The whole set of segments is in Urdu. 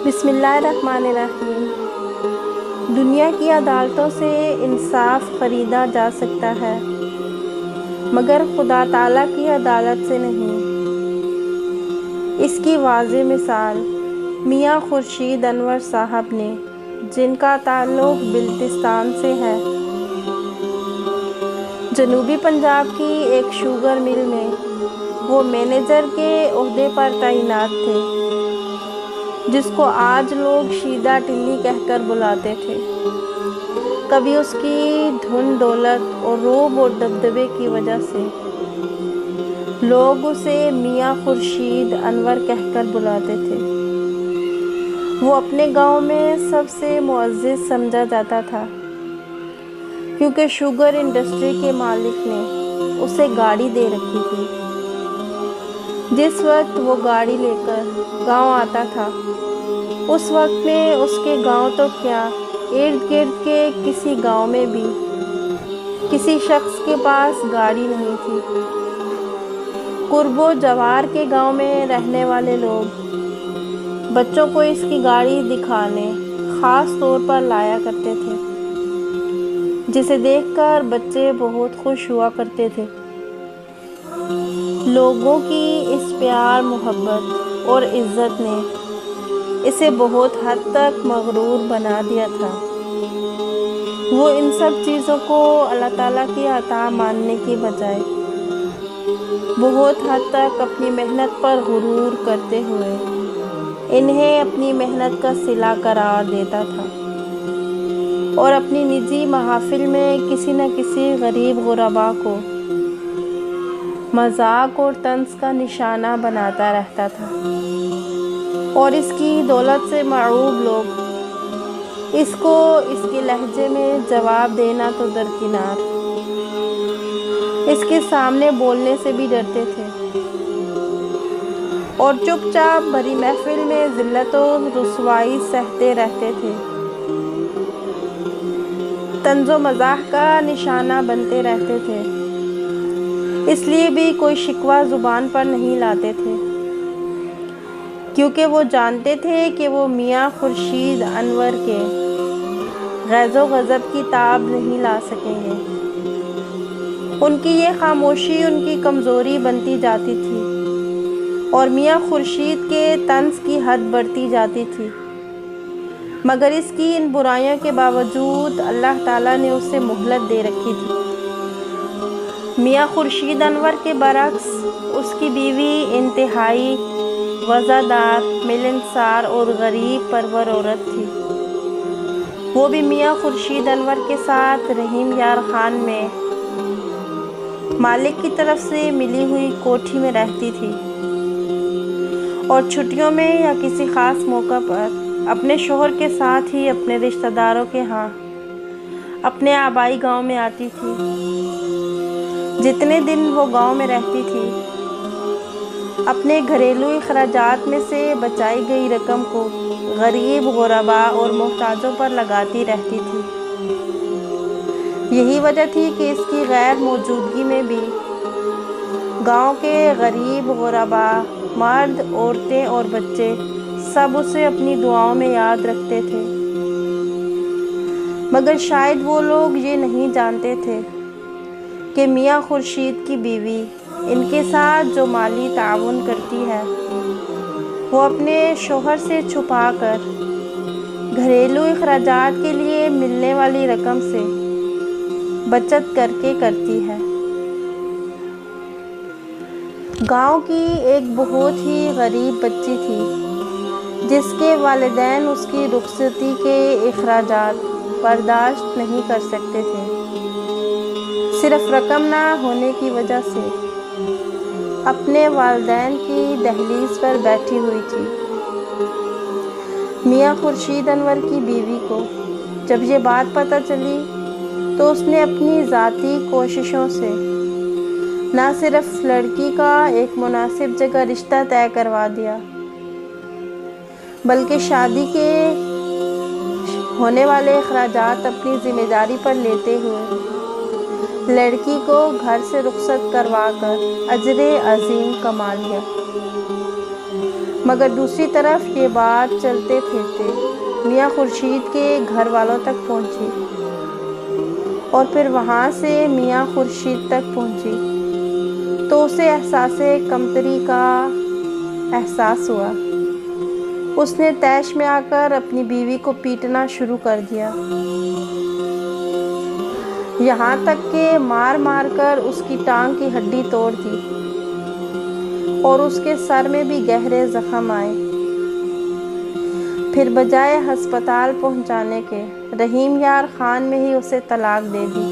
بسم اللہ الرحمن الرحیم۔ دنیا کی عدالتوں سے انصاف خریدا جا سکتا ہے مگر خدا تعالیٰ کی عدالت سے نہیں۔ اس کی واضح مثال میاں خورشید انور صاحب نے، جن کا تعلق بلتستان سے ہے۔ جنوبی پنجاب کی ایک شوگر مل میں وہ مینیجر کے عہدے پر تعینات تھے، جس کو آج لوگ شیدہ ٹلی کہہ کر بلاتے تھے۔ کبھی اس کی دھن دولت اور رعب اور دبدبے کی وجہ سے لوگ اسے میاں خورشید انور کہہ کر بلاتے تھے۔ وہ اپنے گاؤں میں سب سے معزز سمجھا جاتا تھا، کیونکہ شوگر انڈسٹری کے مالک نے اسے گاڑی دے رکھی تھی۔ جس وقت وہ گاڑی لے کر گاؤں آتا تھا، اس وقت میں اس کے گاؤں تو کیا، ارد گرد کے کسی گاؤں میں بھی کسی شخص کے پاس گاڑی نہیں تھی۔ قرب و جوار کے گاؤں میں رہنے والے لوگ بچوں کو اس کی گاڑی دکھانے خاص طور پر لایا کرتے تھے، جسے دیکھ کر بچے بہت خوش ہوا کرتے تھے۔ لوگوں کی اس پیار، محبت اور عزت نے اسے بہت حد تک مغرور بنا دیا تھا۔ وہ ان سب چیزوں کو اللہ تعالیٰ کی عطا ماننے کی بجائے بہت حد تک اپنی محنت پر غرور کرتے ہوئے انہیں اپنی محنت کا صلہ قرار دیتا تھا، اور اپنی نجی محافل میں کسی نہ کسی غریب غربا کو مذاق اور طنز کا نشانہ بناتا رہتا تھا، اور اس کی دولت سے مرعوب لوگ اس کو اس کے لہجے میں جواب دینا تو درکنار، اس کے سامنے بولنے سے بھی ڈرتے تھے، اور چپ چاپ بھری محفل میں ذلت و رسوائی سہتے رہتے تھے، طنز و مزاح کا نشانہ بنتے رہتے تھے۔ اس لیے بھی کوئی شکوہ زبان پر نہیں لاتے تھے، کیونکہ وہ جانتے تھے کہ وہ میاں خورشید انور کے غیظ و غضب کی تاب نہیں لا سکیں گے۔ ان کی یہ خاموشی ان کی کمزوری بنتی جاتی تھی، اور میاں خورشید کے طنز کی حد بڑھتی جاتی تھی، مگر اس کی ان برائیوں کے باوجود اللہ تعالیٰ نے اسے مہلت دے رکھی تھی۔ میاں خورشید انور کے برعکس اس کی بیوی انتہائی وفادار، ملنسار اور غریب پرور عورت تھی۔ وہ بھی میاں خورشید انور کے ساتھ رحیم یار خان میں مالک کی طرف سے ملی ہوئی کوٹھی میں رہتی تھی، اور چھٹیوں میں یا کسی خاص موقع پر اپنے شوہر کے ساتھ ہی اپنے رشتہ داروں کے ہاں اپنے آبائی گاؤں میں آتی تھی۔ جتنے دن وہ گاؤں میں رہتی تھی، اپنے گھریلو اخراجات میں سے بچائی گئی رقم کو غریب غربا اور محتاجوں پر لگاتی رہتی تھی۔ یہی وجہ تھی کہ اس کی غیر موجودگی میں بھی گاؤں کے غریب غربا، مرد، عورتیں اور بچے سب اسے اپنی دعاؤں میں یاد رکھتے تھے، مگر شاید وہ لوگ یہ نہیں جانتے تھے کہ میاں خورشید کی بیوی ان کے ساتھ جو مالی تعاون کرتی ہے، وہ اپنے شوہر سے چھپا کر گھریلو اخراجات کے لیے ملنے والی رقم سے بچت کر کے کرتی ہے۔ گاؤں کی ایک بہت ہی غریب بچی تھی، جس کے والدین اس کی رخصتی کے اخراجات برداشت نہیں کر سکتے تھے، صرف رقم نہ ہونے کی وجہ سے اپنے والدین کی دہلیز پر بیٹھی ہوئی تھی۔ میاں خورشید انور کی بیوی کو جب یہ بات پتہ چلی تو اس نے اپنی ذاتی کوششوں سے نہ صرف لڑکی کا ایک مناسب جگہ رشتہ طے کروا دیا، بلکہ شادی کے ہونے والے اخراجات اپنی ذمہ داری پر لیتے ہوئے لڑکی کو گھر سے رخصت کروا کر اجر عظیم کما لیا۔ مگر دوسری طرف یہ بات چلتے پھرتے میاں خورشید کے گھر والوں تک پہنچی اور پھر وہاں سے میاں خورشید تک پہنچی تو اسے احساس کمتری کا احساس ہوا۔ اس نے طیش میں آ کر اپنی بیوی کو پیٹنا شروع کر دیا، یہاں تک کہ مار مار کر اس کی ٹانگ کی ہڈی توڑ دی اور اس کے سر میں بھی گہرے زخم آئے۔ پھر بجائے ہسپتال پہنچانے کے رحیم یار خان میں ہی اسے طلاق دے دی،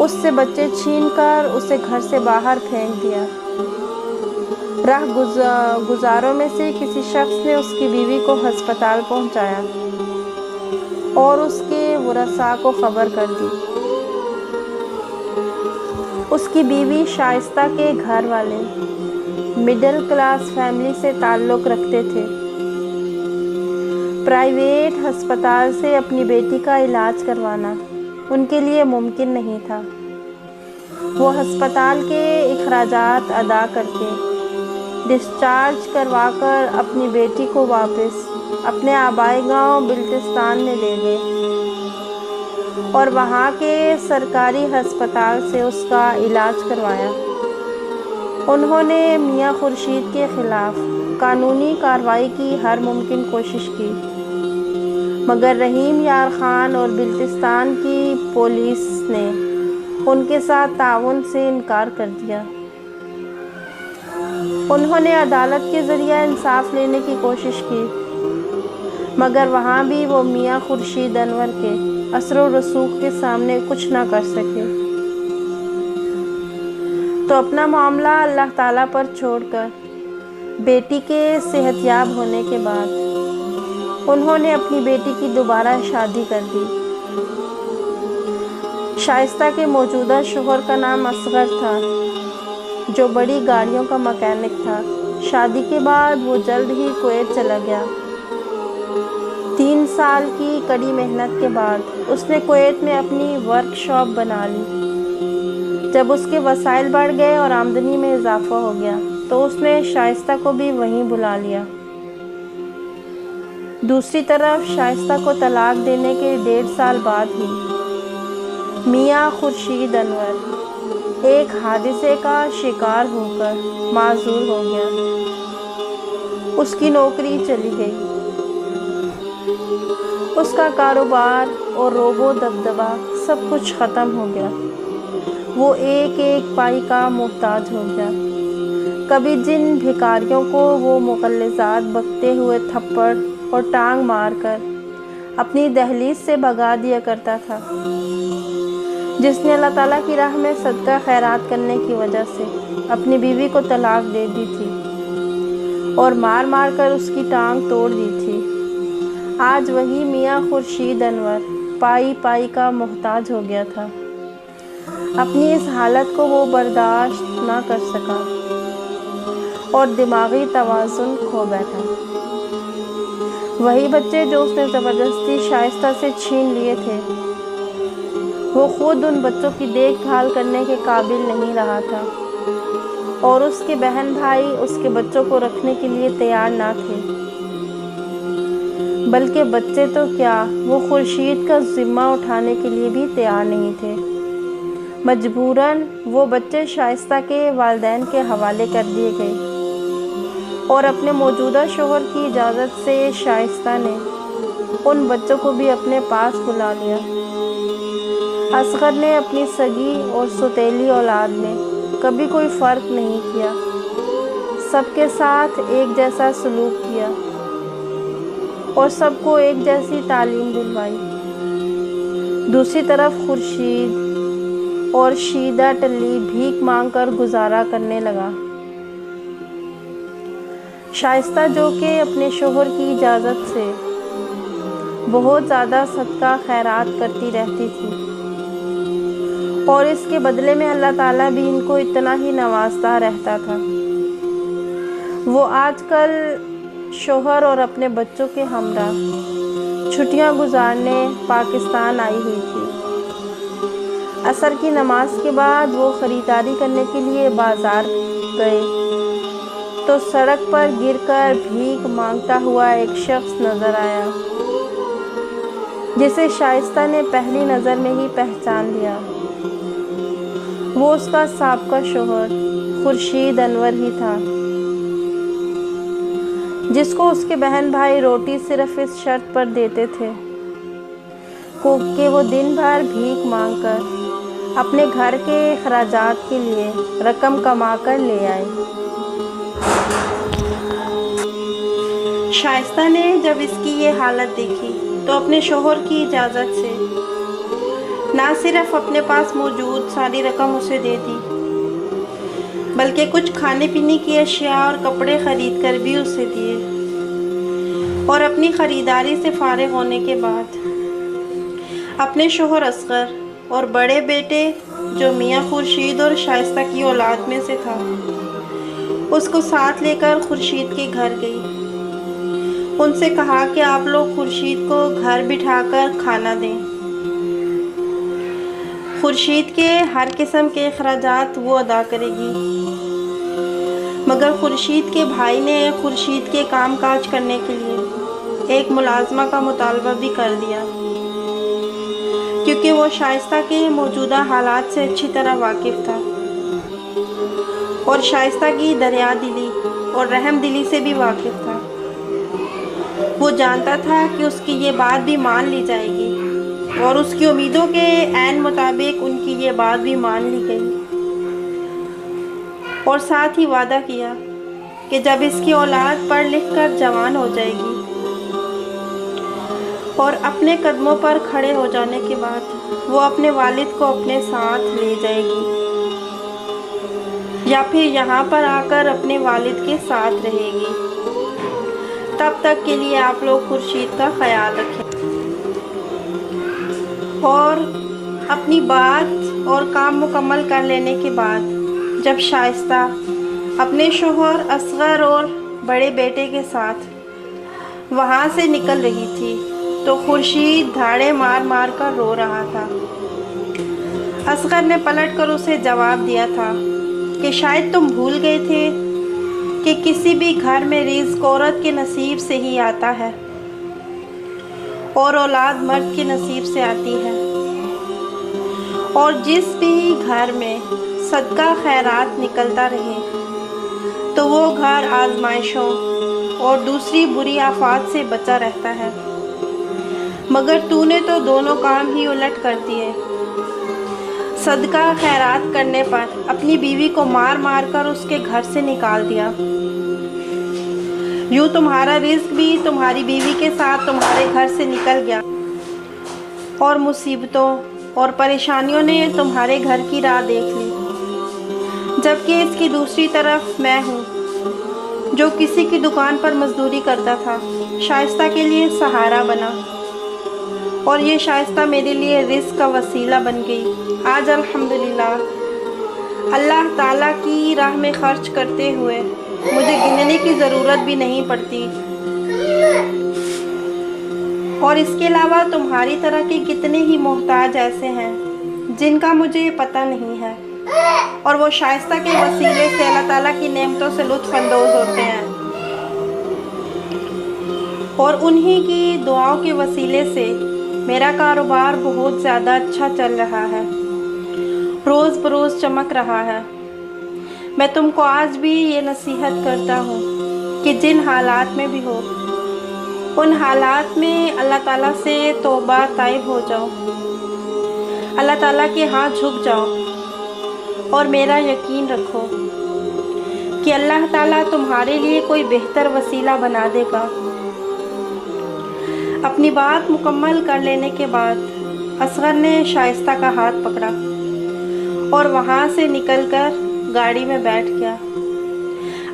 اس سے بچے چھین کر اسے گھر سے باہر پھینک دیا۔ راہ گزاروں میں سے کسی شخص نے اس کی بیوی کو ہسپتال پہنچایا اور اس کے ورثاء کو خبر کر دی۔ اس کی بیوی شائستہ کے گھر والے مڈل کلاس فیملی سے تعلق رکھتے تھے۔ پرائیویٹ ہسپتال سے اپنی بیٹی کا علاج کروانا ان کے لیے ممکن نہیں تھا۔ وہ ہسپتال کے اخراجات ادا کر کے ڈسچارج کروا کر اپنی بیٹی کو واپس اپنے آبائی گاؤں بلتستان میں لے گئے اور وہاں کے سرکاری ہسپتال سے اس کا علاج کروایا۔ انہوں نے میاں خورشید کے خلاف قانونی کارروائی کی ہر ممکن کوشش کی، مگر رحیم یار خان اور بلتستان کی پولیس نے ان کے ساتھ تعاون سے انکار کر دیا۔ انہوں نے عدالت کے ذریعہ انصاف لینے کی کوشش کی، مگر وہاں بھی وہ میاں خورشید انور کے اثر و رسوخ کے سامنے کچھ نہ کر سکے، تو اپنا معاملہ اللہ تعالیٰ پر چھوڑ کر بیٹی کے صحت یاب ہونے کے بعد انہوں نے اپنی بیٹی کی دوبارہ شادی کر دی۔ شائستہ کے موجودہ شوہر کا نام اصغر تھا، جو بڑی گاڑیوں کا مکینک تھا۔ شادی کے بعد وہ جلد ہی کویت چلا گیا۔ 3 سال کی کڑی محنت کے بعد اس نے کویت میں اپنی ورک شاپ بنا لی۔ جب اس کے وسائل بڑھ گئے اور آمدنی میں اضافہ ہو گیا تو اس نے شائستہ کو بھی وہیں بلا لیا۔ دوسری طرف شائستہ کو طلاق دینے کے 1.5 سال بعد ہی میاں خورشید انور ایک حادثے کا شکار ہو کر معذور ہو گیا۔ اس کی نوکری چلی گئی، اس کا کاروبار اور روب و دبدبہ سب کچھ ختم ہو گیا۔ وہ ایک ایک پائی کا محتاج ہو گیا۔ کبھی جن بھکاریوں کو وہ مغلظات بکتے ہوئے تھپڑ اور ٹانگ مار کر اپنی دہلیز سے بھگا دیا کرتا تھا، جس نے اللہ تعالیٰ کی راہ میں صدقہ خیرات کرنے کی وجہ سے اپنی بیوی کو طلاق دے دی تھی اور مار مار کر اس کی ٹانگ توڑ دی تھی، آج وہی میاں خورشید انور پائی پائی کا محتاج ہو گیا تھا۔ اپنی اس حالت کو وہ برداشت نہ کر سکا اور دماغی توازن کھو بیٹھا۔ وہی بچے جو اس نے زبردستی شائستہ سے چھین لیے تھے، وہ خود ان بچوں کی دیکھ بھال کرنے کے قابل نہیں رہا تھا اور اس کے بہن بھائی اس کے بچوں کو رکھنے کے لیے تیار نہ تھے، بلکہ بچے تو کیا، وہ خورشید کا ذمہ اٹھانے کے لیے بھی تیار نہیں تھے۔ مجبوراً وہ بچے شائستہ کے والدین کے حوالے کر دیے گئے اور اپنے موجودہ شوہر کی اجازت سے شائستہ نے ان بچوں کو بھی اپنے پاس بلا لیا۔ اصغر نے اپنی سگی اور سوتیلی اولاد میں کبھی کوئی فرق نہیں کیا، سب کے ساتھ ایک جیسا سلوک کیا اور سب کو ایک جیسی تعلیم دلوائی۔ دوسری طرف خورشید اور شیدہ ٹلی بھیک مانگ کر گزارا کرنے لگا۔ شائستہ جو کہ اپنے شوہر کی اجازت سے بہت زیادہ صدقہ خیرات کرتی رہتی تھی اور اس کے بدلے میں اللہ تعالیٰ بھی ان کو اتنا ہی نوازتا رہتا تھا، وہ آج کل شوہر اور اپنے بچوں کے ہمراہ چھٹیاں گزارنے پاکستان آئی ہوئی تھی۔ عصر کی نماز کے بعد وہ خریداری کرنے کے لیے بازار گئے تو سڑک پر گر کر بھیک مانگتا ہوا ایک شخص نظر آیا جسے شائستہ نے پہلی نظر میں ہی پہچان لیا۔ وہ اس کا سابقہ شوہر خورشید انور ہی تھا، جس کو اس کے بہن بھائی روٹی صرف اس شرط پر دیتے تھے کہ وہ دن بھر بھیک مانگ کر اپنے گھر کے اخراجات کے لیے رقم کما کر لے آئے۔ شائستہ نے جب اس کی یہ حالت دیکھی تو اپنے شوہر کی اجازت سے نہ صرف اپنے پاس موجود ساری رقم اسے دے دی، بلکہ کچھ کھانے پینے کی اشیاء اور کپڑے خرید کر بھی اسے دیے، اور اپنی خریداری سے فارغ ہونے کے بعد اپنے شوہر اصغر اور بڑے بیٹے جو میاں خورشید اور شائستہ کی اولاد میں سے تھا، اس کو ساتھ لے کر خورشید کے گھر گئی۔ ان سے کہا کہ آپ لوگ خورشید کو گھر بٹھا کر کھانا دیں۔ خورشید کے ہر قسم کے اخراجات وہ ادا کرے گی، مگر خورشید کے بھائی نے خورشید کے کام کاج کرنے کے لیے ایک ملازمہ کا مطالبہ بھی کر دیا، کیونکہ وہ شائستہ کے موجودہ حالات سے اچھی طرح واقف تھا اور شائستہ کی دریا دلی اور رحم دلی سے بھی واقف تھا۔ وہ جانتا تھا کہ اس کی یہ بات بھی مان لی جائے گی، اور اس کی امیدوں کے عین مطابق ان کی یہ بات بھی مان لی گئی، اور ساتھ ہی وعدہ کیا کہ جب اس کی اولاد پڑھ لکھ کر جوان ہو جائے گی اور اپنے قدموں پر کھڑے ہو جانے کے بعد وہ اپنے والد کو اپنے ساتھ لے جائے گی، یا پھر یہاں پر آ کر اپنے والد کے ساتھ رہے گی۔ تب تک کے لیے آپ لوگ خورشید کا خیال رکھیں۔ اور اپنی بات اور کام مکمل کر لینے کے بعد جب شائستہ اپنے شوہر اصغر اور بڑے بیٹے کے ساتھ وہاں سے نکل رہی تھی تو خورشید دھاڑے مار مار کر رو رہا تھا۔ اصغر نے پلٹ کر اسے جواب دیا تھا کہ شاید تم بھول گئے تھے کہ کسی بھی گھر میں رزق عورت کے نصیب سے ہی آتا ہے اور اولاد مرد کے نصیب سے آتی ہے، اور جس بھی گھر میں صدقہ خیرات نکلتا رہے تو وہ گھر آزمائشوں اور دوسری بری آفات سے بچا رہتا ہے، مگر تو نے تو دونوں کام ہی الٹ کر دیے۔ صدقہ خیرات کرنے پر اپنی بیوی کو مار مار کر اس کے گھر سے نکال دیا، یوں تمہارا رزق بھی تمہاری بیوی کے ساتھ تمہارے گھر سے نکل گیا، اور مصیبتوں اور پریشانیوں نے تمہارے گھر کی راہ دیکھ لی، جبکہ اس کی دوسری طرف میں ہوں جو کسی کی دکان پر مزدوری کرتا تھا، شائستہ کے لیے سہارا بنا، اور یہ شائستہ میرے لیے رزق کا وسیلہ بن گئی۔ آج الحمدللہ اللہ تعالیٰ کی راہ میں خرچ کرتے ہوئے مجھے گننے کی ضرورت بھی نہیں پڑتی، اور اس کے علاوہ تمہاری طرح کے کتنے ہی محتاج ایسے ہیں جن کا مجھے پتہ نہیں ہے، اور وہ شائستہ کے وسیلے سے اللہ تعالیٰ کی نعمتوں سے لطف اندوز ہوتے ہیں، اور انہی کی دعاؤں کے وسیلے سے میرا کاروبار بہت زیادہ اچھا چل رہا ہے، روز بروز چمک رہا ہے۔ میں تم کو آج بھی یہ نصیحت کرتا ہوں کہ جن حالات میں بھی ہو ان حالات میں اللہ تعالیٰ سے توبہ طائب ہو جاؤ، اللہ تعالیٰ کے ہاں جھک جاؤ، اور میرا یقین رکھو کہ اللہ تعالیٰ تمہارے لیے کوئی بہتر وسیلہ بنا دے گا۔ اپنی بات مکمل کر لینے کے بعد اصغر نے شائستہ کا ہاتھ پکڑا اور وہاں سے نکل کر گاڑی میں بیٹھ گیا،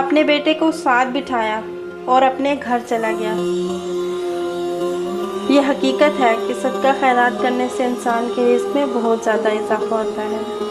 اپنے بیٹے کو ساتھ بٹھایا اور اپنے گھر چلا گیا۔ یہ حقیقت ہے کہ صدقہ خیرات کرنے سے انسان کے رزق میں بہت زیادہ اضافہ ہوتا ہے۔